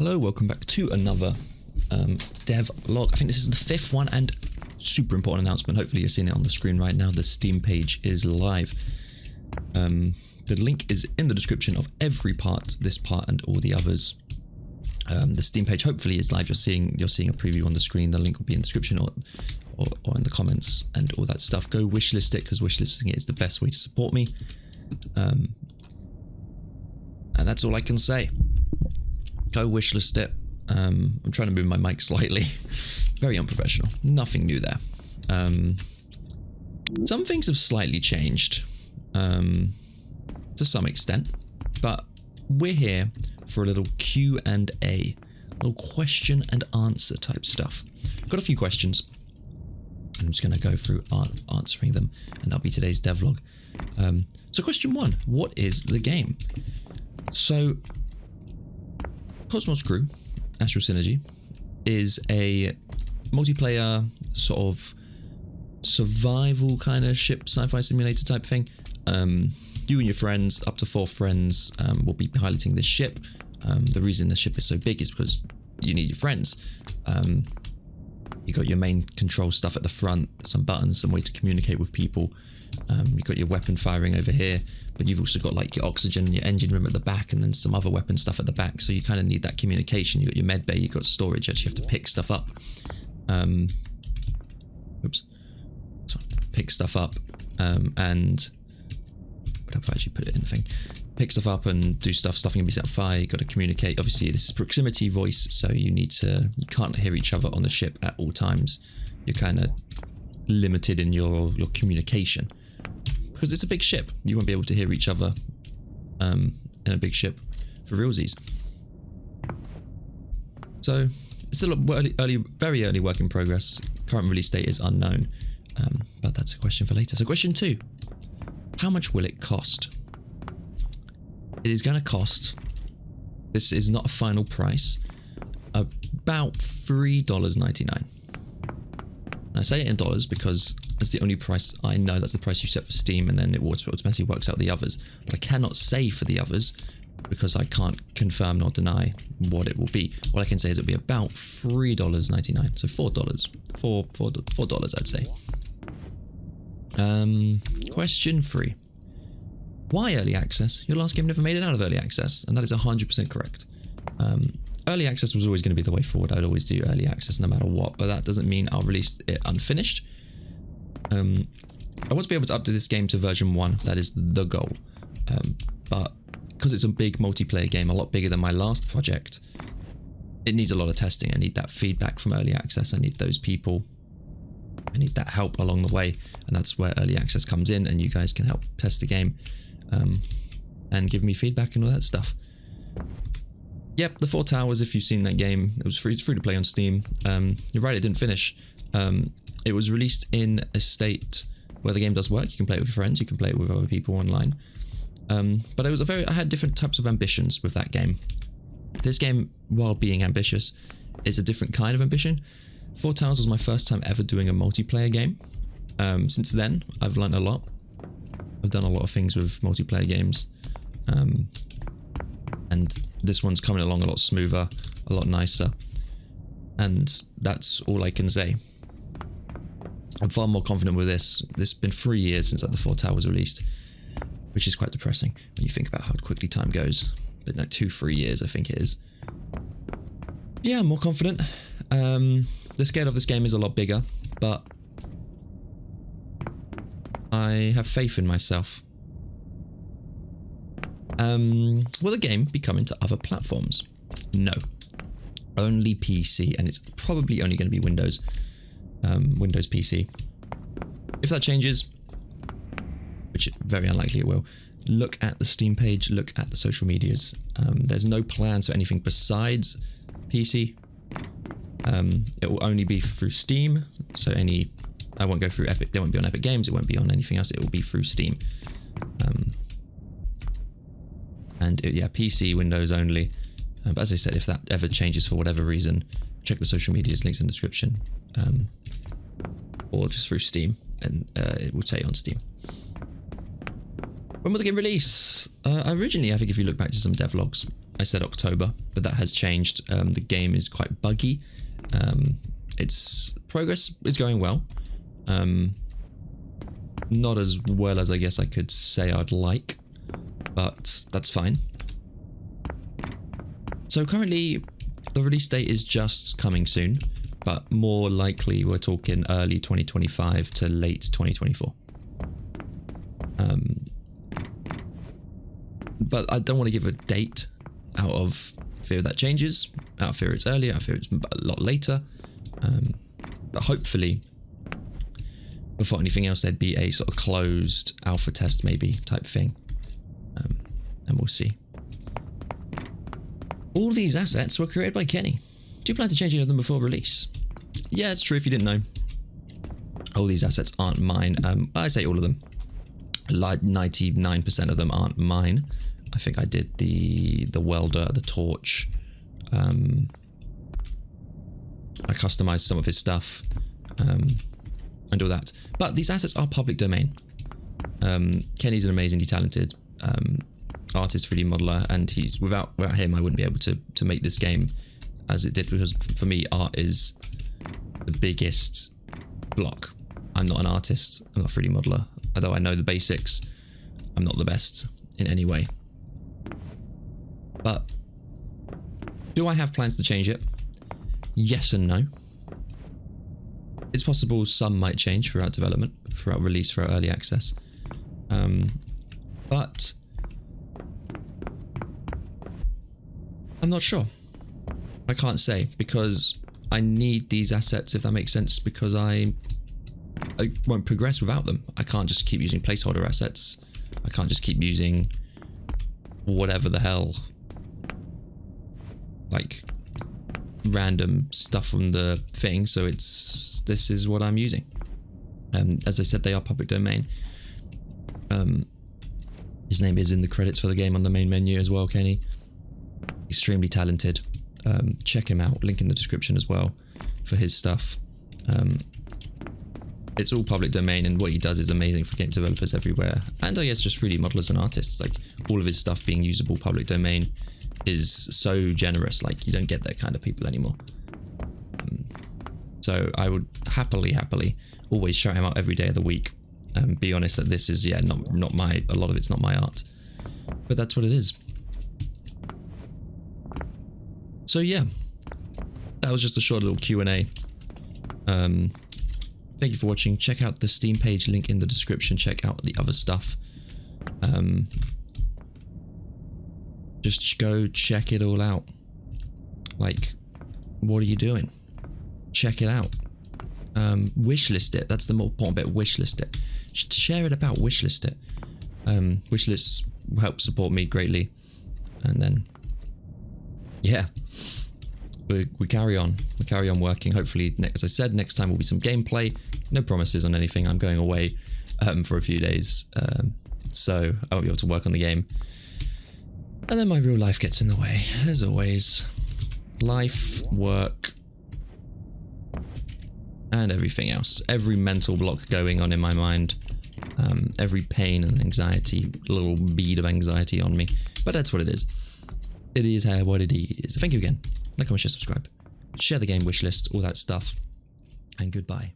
Hello, welcome back to another devlog. I think this is the 5th one and super important announcement. Hopefully you're seeing it on the screen right now. The Steam page is live. The link is in the description of every part, this part and all the others. The Steam page hopefully is live. You're seeing a preview on the screen. The link will be in the description or in the comments and all that stuff. Go wishlist it, because wishlisting it is the best way to support me. And that's all I can say. Go wishlist it. I'm trying to move my mic slightly. Very unprofessional. Nothing new there. Some things have slightly changed to some extent, but we're here for a little Q&A, a little question and answer type stuff. I've got a few questions. I'm just going to go through answering them, and that'll be today's devlog. So question 1, what is the game? So Cosmos Crew, Astral Synergy, is a multiplayer sort of survival kind of ship sci-fi simulator type thing. You and your friends, up to 4 friends, will be piloting this ship. The reason the ship is so big is because you need your friends. You got your main control stuff at the front, some buttons, some way to communicate with people. You've got your weapon firing over here, but you've also got like your oxygen and your engine room at the back, and then some other weapon stuff at the back. So you kind of need that communication. You got your med bay, you got storage. Actually, you have to pick stuff up. Pick stuff up, and what have I actually put it in the thing? Pick stuff up and do stuff. Stuff can be set on fire. You got to communicate. Obviously, this is proximity voice, so you can't hear each other on the ship at all times. You're kind of limited in your communication because it's a big ship. You won't be able to hear each other in a big ship for realsies. So it's still very early work in progress. Current release date is unknown, but that's a question for later. So question 2, how much will it cost? It is going to cost, this is not a final price, about $3.99. I say it in dollars because that's the only price I know. That's the price you set for Steam, and then it automatically works out the others. But I cannot say for the others because I can't confirm nor deny what it will be. All I can say is it'll be about $3.99, so $4 I'd say. Question 3. Why early access? Your last game never made it out of early access, and that is 100% correct. Early access was always going to be the way forward. I'd always do early access no matter what, but that doesn't mean I'll release it unfinished. I want to be able to update this game to version 1. That is the goal. But because it's a big multiplayer game, a lot bigger than my last project, it needs a lot of testing. I need that feedback from early access. I need those people. I need that help along the way, and that's where early access comes in, and you guys can help test the game and give me feedback and all that stuff. Yep, the 4 Towers, if you've seen that game, it's free to play on Steam. You're right, it didn't finish. It was released in a state where the game does work. You can play it with your friends, you can play it with other people online. But I had different types of ambitions with that game. This game, while being ambitious, is a different kind of ambition. 4 Towers was my first time ever doing a multiplayer game. Since then, I've learned a lot. I've done a lot of things with multiplayer games. And this one's coming along a lot smoother, a lot nicer. And that's all I can say. I'm far more confident with this. It's been 3 years since the 4 Towers was released, which is quite depressing when you think about how quickly time goes. But no, 2-3 years I think it is. Yeah, I'm more confident. The scale of this game is a lot bigger, but I have faith in myself. Will the game be coming to other platforms? No. Only PC, and it's probably only going to be Windows PC. If that changes, which very unlikely it will, look at the Steam page, look at the social medias. There's no plans for anything besides PC. It will only be through Steam, so I won't go through Epic. They won't be on Epic Games. It won't be on anything else. It will be through Steam. Yeah, PC, Windows only. But as I said, if that ever changes for whatever reason, check the social medias, links in the description, or just through Steam, and it will say on Steam. When will the game release? Originally, I think if you look back to some devlogs, I said October, but that has changed. The game is quite buggy. Its progress is going well. Not as well as I guess I could say I'd like, but that's fine. So currently, the release date is just coming soon, but more likely we're talking early 2025 to late 2024. But I don't want to give a date out of fear that changes, out of fear it's earlier, out of fear it's a lot later. But hopefully, before anything else, there'd be a sort of closed alpha test maybe type thing. And we'll see. All these assets were created by Kenny. Do you plan to change any of them before release? Yeah, it's true if you didn't know. All these assets aren't mine. I say all of them. Like 99% of them aren't mine. I think I did the welder, the torch. I customized some of his stuff. And all that. But these assets are public domain. Kenny's an amazingly talented artist, 3D modeler, and he's without him I wouldn't be able to make this game as it did, because for me art is the biggest block. I'm not an artist, I'm not a 3D modeler, although I know the basics. I'm not the best in any way. But do I have plans to change it? Yes and no. It's possible some might change throughout development, throughout release, throughout early access. But I'm not sure. I can't say, because I need these assets, if that makes sense, because I won't progress without them. I can't just keep using placeholder assets. I can't just keep using whatever the hell, like random stuff from the thing. So this is what I'm using. As I said, they are public domain. His name is in the credits for the game on the main menu as well, Kenny. Extremely talented. Check him out, link in the description as well for his stuff. It's all public domain, and what he does is amazing for game developers everywhere, and I guess just 3D modelers and artists. Like, all of his stuff being usable public domain is so generous. Like, you don't get that kind of people anymore. So I would happily always shout him out every day of the week, and be honest that this is not my, a lot of it's not my art, but that's what it is. So yeah, that was just a short little Q&A. Thank you for watching. Check out the Steam page, link in the description. Check out the other stuff. Just go check it all out. Like, what are you doing? Check it out. Wishlist it. That's the more important bit. Wishlist it. Share it about. Wishlist it. Wishlists help support me greatly. And then, yeah, we carry on. We carry on working. Hopefully, as I said, next time will be some gameplay. No promises on anything. I'm going away for a few days, so I won't be able to work on the game. And then my real life gets in the way, as always. Life, work, and everything else. Every mental block going on in my mind. Every pain and anxiety, little bead of anxiety on me. But that's what it is. It is what it is. Thank you again. Like, comment, share, subscribe. Share the game wishlist, all that stuff. And goodbye.